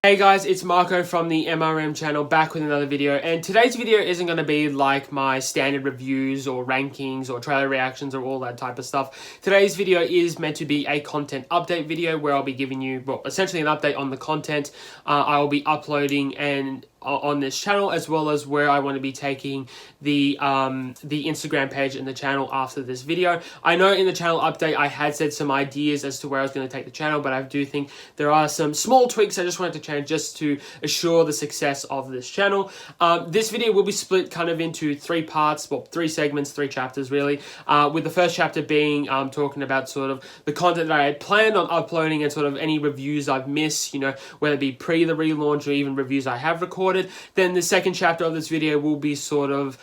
Hey guys, it's Marco from the MRM channel back with another video, and today's video isn't going to be like my standard reviews or rankings or trailer reactions or all that type of stuff. Today's video is meant to be a content update video where I'll be giving you, well, essentially an update on the content I will be uploading and on this channel, as well as where I want to be taking the Instagram page and the channel after this video. I know in the channel update I had said some ideas as to where I was going to take the channel, but I do think there are some small tweaks I just wanted to change just to assure the success of this channel. This video will be split kind of into three parts, well, three segments, three chapters really, with the first chapter being talking about sort of the content that I had planned on uploading and sort of any reviews I've missed, you know, whether it be pre the relaunch or even reviews I have recorded. Then the second chapter of this video will be sort of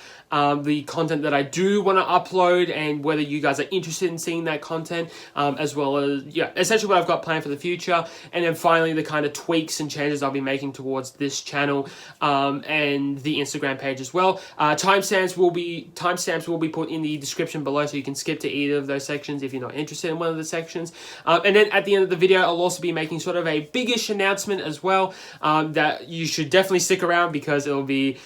the content that I do want to upload and whether you guys are interested in seeing that content, as well as, yeah, essentially what I've got planned for the future. And then finally, the kind of tweaks and changes I'll be making towards this channel and the Instagram page as well. Timestamps will be put in the description below, so you can skip to either of those sections if you're not interested in one of the sections. And then at the end of the video, I'll also be making sort of a biggish announcement as well, that you should definitely stick around because it'll be,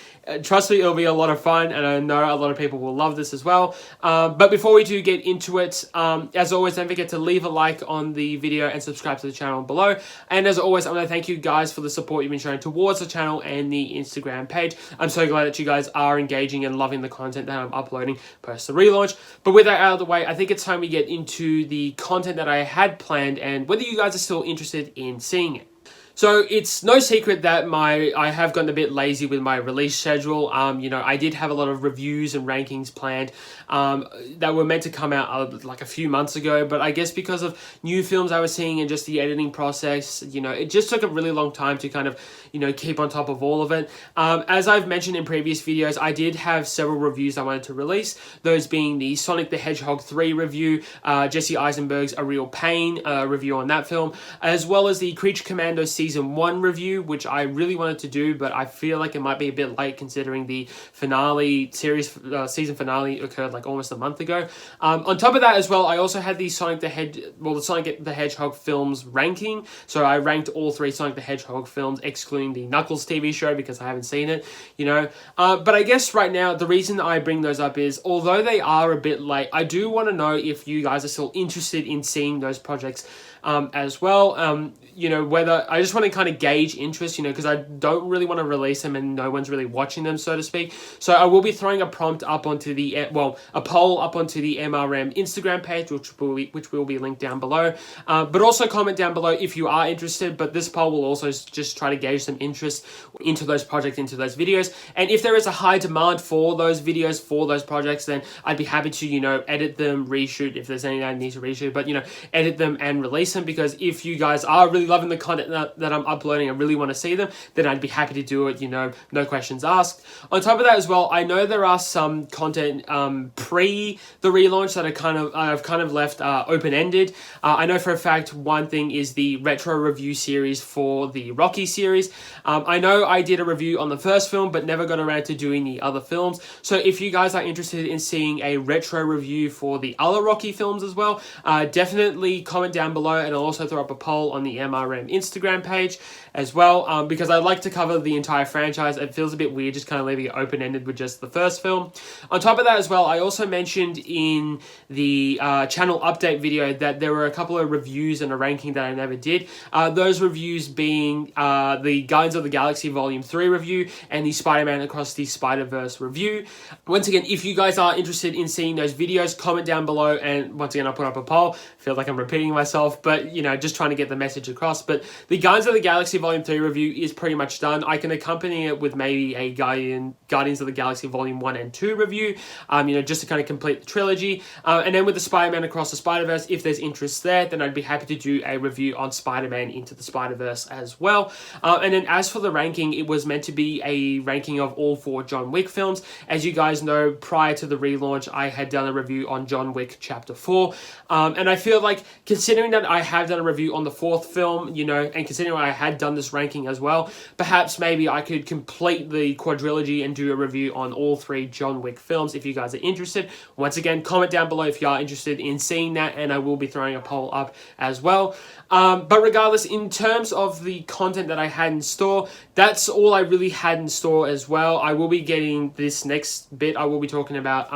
trust me, it'll be a lot of fun, and I know a lot of people will love this as well. But before we do get into it, as always, don't forget to leave a like on the video and subscribe to the channel below. And as always, I want to thank you guys for the support you've been showing towards the channel and the Instagram page. I'm so glad that you guys are engaging and loving the content that I'm uploading post the relaunch. But with that out of the way, I think it's time we get into the content that I had planned and whether you guys are still interested in seeing it. So it's no secret that I have gotten a bit lazy with my release schedule. You know, I did have a lot of reviews and rankings planned that were meant to come out like a few months ago, but I guess because of new films I was seeing and just the editing process, you know, it just took a really long time to kind of, you know, keep on top of all of it. As I've mentioned in previous videos, I did have several reviews I wanted to release, those being the Sonic the Hedgehog 3 review, Jesse Eisenberg's A Real Pain review on that film, as well as the Creature Commando Season 1 review, which I really wanted to do, but I feel like it might be a bit late considering the finale series, season finale occurred like almost a month ago. On top of that as well, I also had the Sonic the Hedgehog films ranking. So I ranked all three Sonic the Hedgehog films, excluding the Knuckles TV show because I haven't seen it, you know. But I guess right now, the reason I bring those up is, although they are a bit late, I do want to know if you guys are still interested in seeing those projects as well. You know, whether I just want to kind of gauge interest, you know, because I don't really want to release them and no one's really watching them, so to speak. So I will be throwing a prompt up onto the, well, a poll up onto the MRM Instagram page, which will be linked down below. But also comment down below if you are interested. But this poll will also just try to gauge some interest into those projects, into those videos. And if there is a high demand for those videos, for those projects, then I'd be happy to, you know, edit them, reshoot if there's any that I need to reshoot, but, you know, edit them and release them, because if you guys are really loving the content that I'm uploading and really want to see them, then I'd be happy to do it, you know, no questions asked. On top of that as well, I know there are some content pre the relaunch that I've kind of left open-ended. I know for a fact one thing is the retro review series for the Rocky series. I know I did a review on the first film but never got around to doing the other films. So if you guys are interested in seeing a retro review for the other Rocky films as well, definitely comment down below, and I'll also throw up a poll on the MRM Instagram page as well, because I'd like to cover the entire franchise. It feels a bit weird just kind of leaving it open-ended with just the first film. On top of that as well, I also mentioned in the channel update video that there were a couple of reviews and a ranking that I never did. Those reviews being the Guardians of the Galaxy Volume 3 review and the Spider-Man Across the Spider-Verse review. Once again, if you guys are interested in seeing those videos, comment down below, and once again, I'll put up a poll. I feel like I'm repeating myself, but, you know, just trying to get the message across. But the Guardians of the Galaxy Volume 3 review is pretty much done. I can accompany it with maybe a Guardians of the Galaxy Volume 1 and 2 review, you know, just to kind of complete the trilogy. And then with the Spider-Man Across the Spider-Verse, if there's interest there, then I'd be happy to do a review on Spider-Man Into the Spider-Verse as well. And then as for the ranking, it was meant to be a ranking of all four John Wick films. As you guys know, prior to the relaunch, I had done a review on John Wick Chapter 4. And I feel like, considering that I have done a review on the fourth film, film, you know, and considering I had done this ranking as well, perhaps maybe I could complete the quadrilogy and do a review on all 3 John Wick films if you guys are interested. Once again, comment down below if you are interested in seeing that, and I will be throwing a poll up as well. But regardless, in terms of the content that I had in store, that's all I really had in store as well. I will be getting this next bit. I will be talking about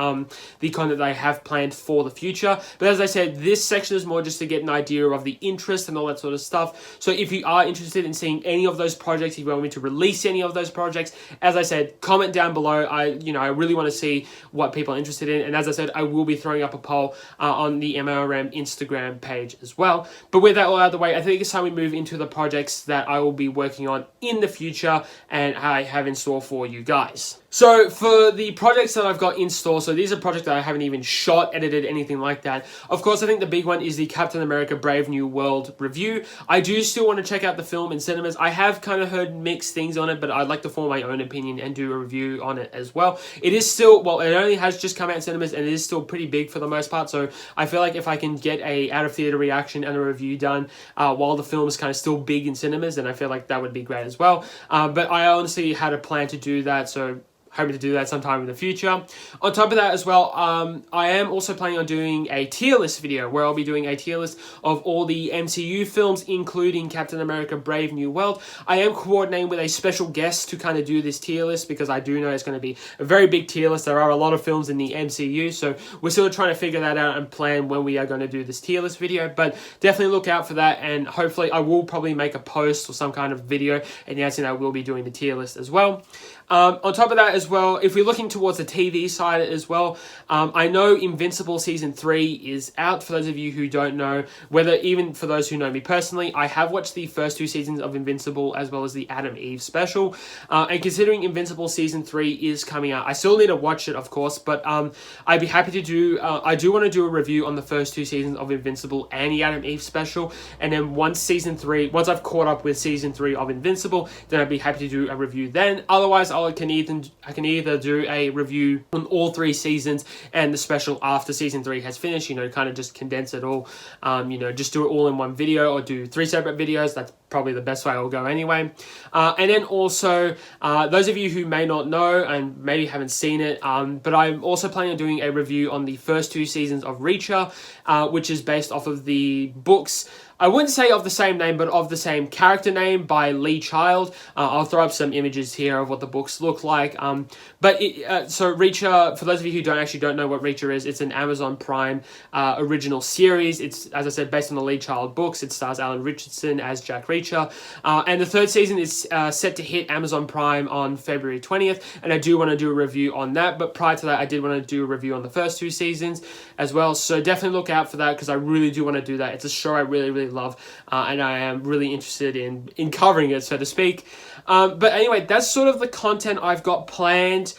the content that I have planned for the future. But as I said, this section is more just to get an idea of the interest and all that sort of stuff. So if you are interested in seeing any of those projects, if you want me to release any of those projects, as I said, comment down below. I really want to see what people are interested in. And as I said, I will be throwing up a poll on the MRM Instagram page as well. But with that all out of the way, I think it's time we move into the projects that I will be working on in the future and I have in store for you guys. So for the projects that I've got in store, so these are projects that I haven't even shot, edited, anything like that. Of course, I think the big one is the Captain America Brave New World review. I do still want to check out the film in cinemas. I have kind of heard mixed things on it, but I'd like to form my own opinion and do a review on it as well. It is still, well, it only has just come out in cinemas and it is still pretty big for the most part. So I feel like if I can get a out of theater reaction and a review done while the film is kind of still big in cinemas, then I feel like that would be great as well. But I honestly had a plan to do that, so hoping to do that sometime in the future. On top of that as well, I am also planning on doing a tier list video where I'll be doing a tier list of all the MCU films, including Captain America Brave New World. I am coordinating with a special guest to kind of do this tier list because I do know it's going to be a very big tier list. There are a lot of films in the MCU, so we're still trying to figure that out and plan when we are going to do this tier list video, but definitely look out for that, and hopefully I will probably make a post or some kind of video announcing I will be doing the tier list as well. On top of that as well, if we're looking towards the TV side as well, I know Invincible Season 3 is out. For those of you who don't know, whether even for those who know me personally, I have watched the first 2 seasons of Invincible as well as the Adam Eve special. And considering Invincible Season 3 is coming out, I still need to watch it, of course, but I'd be happy to do, I do want to do a review on the first 2 seasons of Invincible and the Adam Eve special. And then once I've caught up with Season 3 of Invincible, then I'd be happy to do a review then. Otherwise, I can either do a review on all 3 seasons and the special after Season 3 has finished, kind of just condense it all, just do it all in one video or do 3 separate videos. That's probably the best way I'll go anyway. And then also, those of you who may not know and maybe haven't seen it, but I'm also planning on doing a review on the first 2 seasons of Reacher, which is based off of the books. I wouldn't say of the same name, but of the same character name by Lee Child. I'll throw up some images here of what the books look like. So Reacher, for those of you who don't know what Reacher is, it's an Amazon Prime original series. It's, as I said, based on the Lee Child books. It stars Alan Richardson as Jack Reacher. And the 3rd season is set to hit Amazon Prime on February 20th. And I do want to do a review on that. But prior to that, I did want to do a review on the first 2 seasons as well. So definitely look out for that because I really do want to do that. It's a show I really love, and I am really interested in covering it, so to speak. But anyway, that's sort of the content I've got planned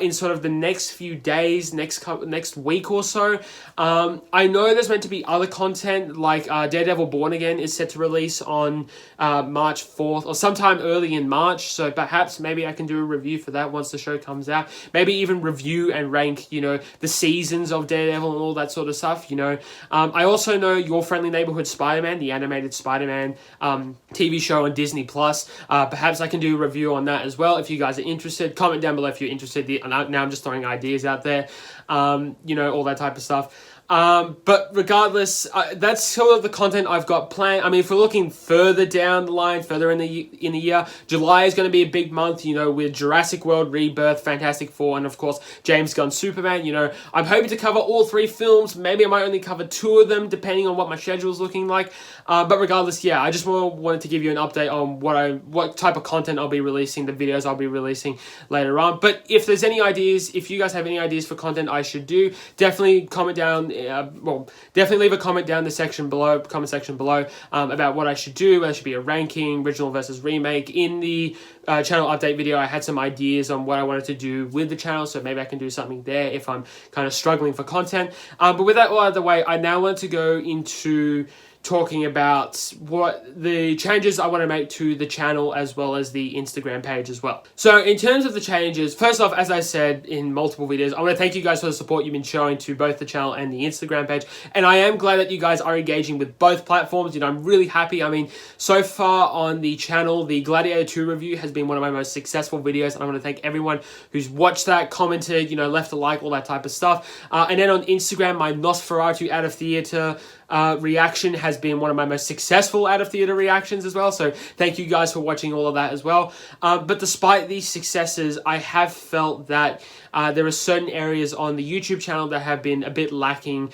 in sort of the next few days, next week or so. I know there's meant to be other content, like Daredevil Born Again is set to release on March 4th, or sometime early in March, so perhaps maybe I can do a review for that once the show comes out. Maybe even review and rank, the seasons of Daredevil and all that sort of stuff, I also know Your Friendly Neighborhood Spider-Man, the animated Spider-Man TV show on Disney+. Perhaps I can do a review on that as well if you guys are interested. Comment down below if you're interested. Now I'm just throwing ideas out there, all that type of stuff. But regardless, that's sort of the content I've got planned. I mean, if we're looking further down the line, further in the year, July is going to be a big month, with Jurassic World, Rebirth, Fantastic Four, and of course, James Gunn's Superman. I'm hoping to cover all 3 films. Maybe I might only cover 2 of them, depending on what my schedule is looking like. But regardless, yeah, I just wanted to give you an update on what type of content I'll be releasing, the videos I'll be releasing later on. But if there's any ideas, if you guys have any ideas for content I should do, definitely comment down. Definitely leave a comment down the comment section below about what I should do. Whether it should be a ranking, original versus remake. In the channel update video, I had some ideas on what I wanted to do with the channel, so maybe I can do something there if I'm kind of struggling for content. But with that all out of the way, I now want to go into talking about what the changes I want to make to the channel as well as the Instagram page as well. So in terms of the changes, first off, as I said in multiple videos, I want to thank you guys for the support you've been showing to both the channel and the Instagram page. And I am glad that you guys are engaging with both platforms. You know, I'm really happy. I mean, so far on the channel, the Gladiator 2 review has been one of my most successful videos. And I want to thank everyone who's watched that, commented, you know, left a like, all that type of stuff. And then on Instagram, my Nosferatu out of theater reaction has been one of my most successful out of theater reactions as well. So thank you guys for watching all of that as well. But despite these successes, I have felt that there are certain areas on the YouTube channel that have been a bit lacking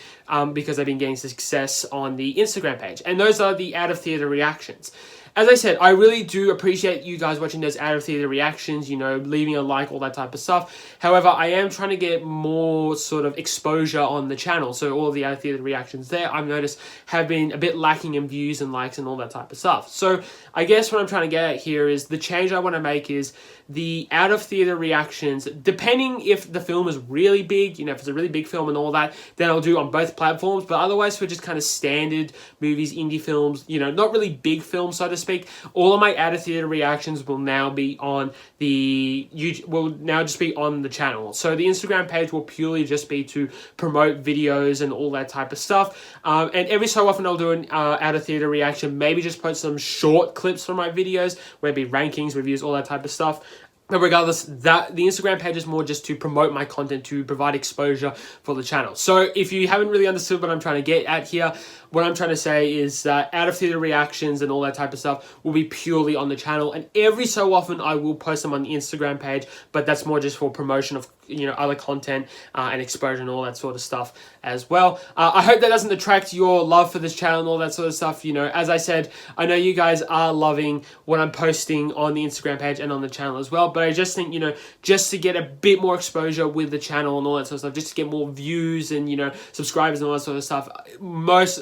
because I've been getting success on the Instagram page. And those are the out of theater reactions. As I said, I really do appreciate you guys watching those out of theater reactions, you know, leaving a like, all that type of stuff. However, I am trying to get more sort of exposure on the channel. So all of the out of theater reactions there, I've noticed, have been a bit lacking in views and likes and all that type of stuff. So I guess what I'm trying to get at here is the change I want to make is the out of theater reactions, depending if the film is really big, you know, if it's a really big film and all that, then I'll do on both platforms. But otherwise, for just kind of standard movies, indie films, you know, not really big films, so to speak, all of my out of theater reactions will now be on the YouTube, will now just be on the channel. So the Instagram page will purely just be to promote videos and all that type of stuff. And every so often I'll do an out of theater reaction, maybe just post some short clips from my videos, whether it be rankings, reviews, all that type of stuff. But regardless, that the Instagram page is more just to promote my content, to provide exposure for the channel. So if you haven't really understood what I'm trying to get at here, what I'm trying to say is that out of theater reactions and all that type of stuff will be purely on the channel. And every so often I will post them on the Instagram page, but that's more just for promotion of, you know, other content and exposure and all that sort of stuff as well. I hope that doesn't detract your love for this channel and all that sort of stuff. You know, as I said, I know you guys are loving what I'm posting on the Instagram page and on the channel as well. But I just think, you know, just to get a bit more exposure with the channel and all that sort of stuff, just to get more views and, you know, subscribers and all that sort of stuff,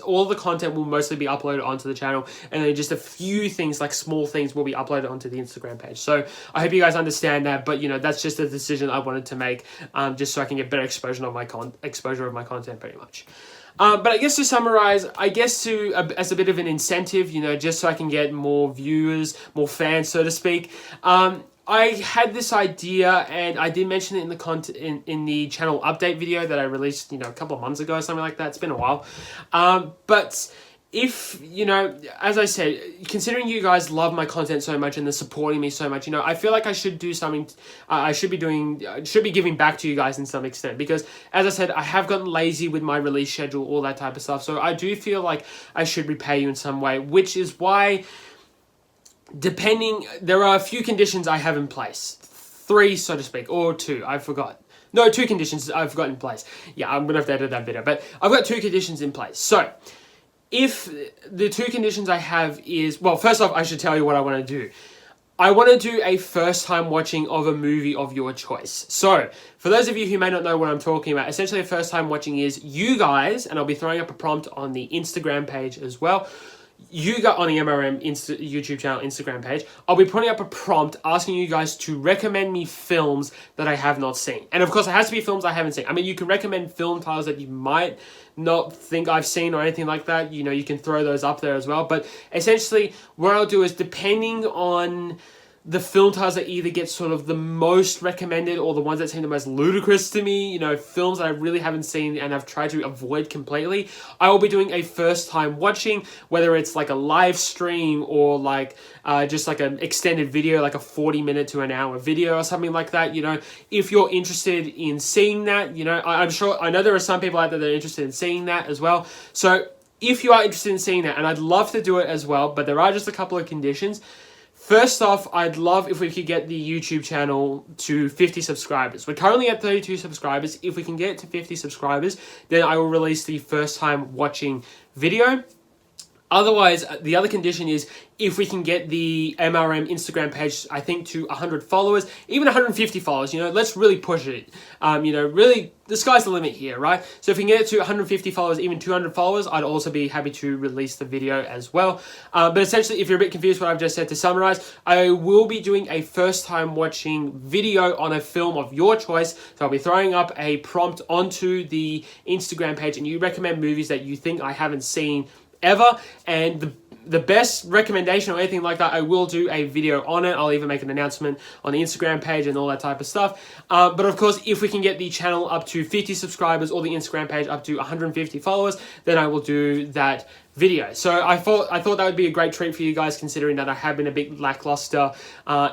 all the content will mostly be uploaded onto the channel, and then just a few things, like small things, will be uploaded onto the Instagram page. So I hope you guys understand that, but you know, that's just a decision I wanted to make, just so I can get better exposure of my content, pretty much. But I guess to summarize, I guess as a bit of an incentive, you know, just so I can get more viewers, more fans, so to speak. I had this idea, and I did mention it in the in the channel update video that I released, you know, a couple of months ago or something like that. It's been a while. But if, you know, as I said, considering you guys love my content so much and they're supporting me so much, you know, I feel like I should do something, I should be giving back to you guys in some extent, because as I said, I have gotten lazy with my release schedule, all that type of stuff. So I do feel like I should repay you in some way, which is why, there are a few conditions I have in place. 3, so to speak, or 2, I forgot. No, 2 conditions I've got in place. Yeah, I'm going to have to edit that video, but I've got 2 conditions in place. So, if the 2 conditions I have is, well, first off, I should tell you what I want to do. I want to do a first time watching of a movie of your choice. So, for those of you who may not know what I'm talking about, essentially a first time watching is you guys, and I'll be throwing up a prompt on the Instagram page as well. You got on the MRM YouTube channel Instagram page, I'll be putting up a prompt asking you guys to recommend me films that I have not seen. And of course, it has to be films I haven't seen. I mean, you can recommend film titles that you might not think I've seen or anything like that. You know, you can throw those up there as well. But essentially, what I'll do is, depending on the film titles that either get sort of the most recommended or the ones that seem the most ludicrous to me, you know, films that I really haven't seen and I've tried to avoid completely, I will be doing a first time watching, whether it's like a live stream or like just like an extended video, like a 40-minute to an hour video or something like that. You know, if you're interested in seeing that, you know, I know there are some people out there that are interested in seeing that as well. So if you are interested in seeing that, and I'd love to do it as well, but there are just a couple of conditions. First off, I'd love if we could get the YouTube channel to 50 subscribers. We're currently at 32 subscribers. If we can get it to 50 subscribers, then I will release the first time watching video. Otherwise, the other condition is if we can get the MRM Instagram page, I think, to 100 followers, even 150 followers, you know, let's really push it. You know, really, the sky's the limit here, right? So if we can get it to 150 followers, even 200 followers, I'd also be happy to release the video as well. But essentially, if you're a bit confused what I've just said, to summarize, I will be doing a first time watching video on a film of your choice. So I'll be throwing up a prompt onto the Instagram page, and you recommend movies that you think I haven't seen ever, and the best recommendation or anything like that, I will do a video on it. I'll even make an announcement on the Instagram page and all that type of stuff. But of course, if we can get the channel up to 50 subscribers or the Instagram page up to 150 followers, then I will do that video. So I thought that would be a great treat for you guys, considering that I have been a bit lackluster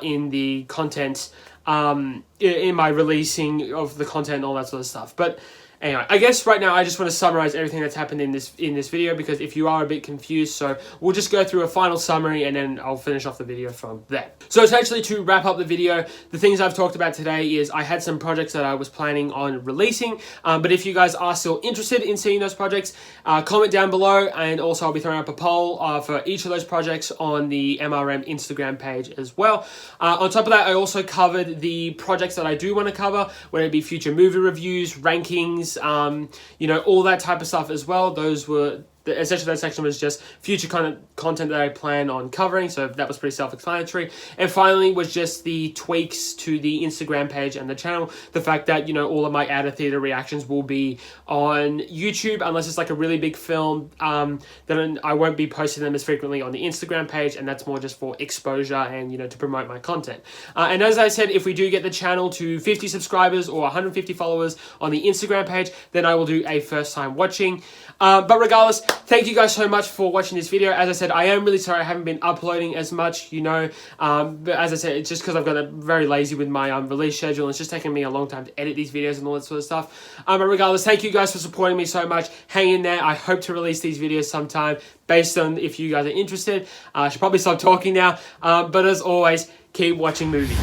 in the content, in my releasing of the content and all that sort of stuff. But anyway, I guess right now I just want to summarize everything that's happened in this video, because if you are a bit confused, so we'll just go through a final summary and then I'll finish off the video from there. So essentially, to wrap up the video, the things I've talked about today is I had some projects that I was planning on releasing, but if you guys are still interested in seeing those projects, comment down below, and also I'll be throwing up a poll for each of those projects on the MRM Instagram page as well. On top of that, I also covered the projects that I do want to cover, whether it be future movie reviews, rankings, you know, all that type of stuff as well. Those were essentially, that section was just future content that I plan on covering, so that was pretty self-explanatory. And finally was just the tweaks to the Instagram page and the channel. The fact that, you know, all of my out-of-theater reactions will be on YouTube, unless it's like a really big film, then I won't be posting them as frequently on the Instagram page, and that's more just for exposure and, you know, to promote my content. And as I said, if we do get the channel to 50 subscribers or 150 followers on the Instagram page, then I will do a first time watching. But regardless, thank you guys so much for watching this video. As I said, I am really sorry I haven't been uploading as much, you know, but as I said, it's just because I've got very lazy with my release schedule. It's just taking me a long time to edit these videos and all that sort of stuff. But regardless, thank you guys for supporting me so much. Hang in there. I hope to release these videos sometime based on if you guys are interested. I should probably stop talking now. But as always, keep watching movies.